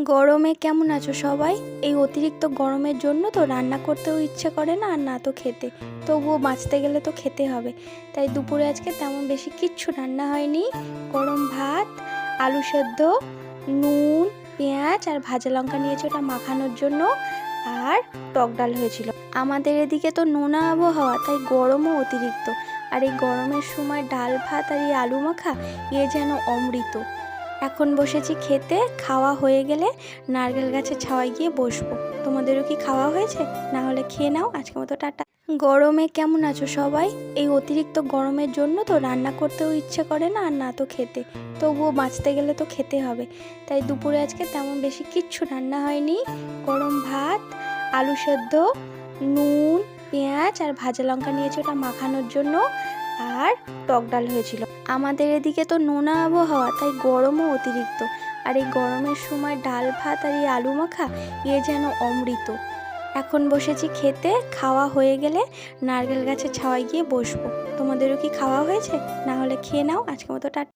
গরমে কেমন আছো সবাই? এই অতিরিক্ত গরমের জন্য তো রান্না করতেও ইচ্ছে করে না, আর না তো খেতে। তবুও বাঁচতে গেলে তো খেতে হবে। তাই দুপুরে আজকে তেমন বেশি কিচ্ছু রান্না হয়নি। গরম ভাত, আলু সেদ্ধ, নুন, পেঁয়াজ আর ভাজা লঙ্কা নিয়েছি ওটা মাখানোর জন্য, আর টক ডাল হয়েছিল। আমাদের এদিকে তো নোনা আবহাওয়া, তাই গরমও অতিরিক্ত। আর এই গরমের সময় ডাল ভাত আর এই আলু মাখা, এ যেন অমৃত। এখন বসেছি খেতে। খাওয়া হয়ে গেলে নারকেল গাছের ছাওয়ায় গিয়ে বসবো। তোমাদেরও কি খাওয়া হয়েছে? না হলে খেয়ে নাও। আজকের মতো টাটা। গরমে কেমন আছো সবাই? এই অতিরিক্ত গরমের জন্য তো রান্না করতেও ইচ্ছে করে না, আর না তো খেতে। তবুও বাঁচতে গেলে তো খেতে হবে। তাই দুপুরে আজকে তেমন বেশি কিচ্ছু রান্না হয়নি। গরম ভাত, আলু সেদ্ধ, নুন, পেঁয়াজ আর ভাজা লঙ্কা নিয়েছি ওটা মাখানোর জন্য, আর টক ডাল হয়েছিল। আমাদের এদিকে তো নোনা আবহাওয়া, তাই গরমও অতিরিক্ত। আর এই গরমের সময় ডাল ভাত আর এই আলু মাখা, এ যেন অমৃত। এখন বসেছি খেতে। খাওয়া হয়ে গেলে নারকেল গাছের ছাওয়ায় গিয়ে বসবো। তোমাদেরও কি খাওয়া হয়েছে? না হলে খেয়ে নাও। আজকের মতো টাটা।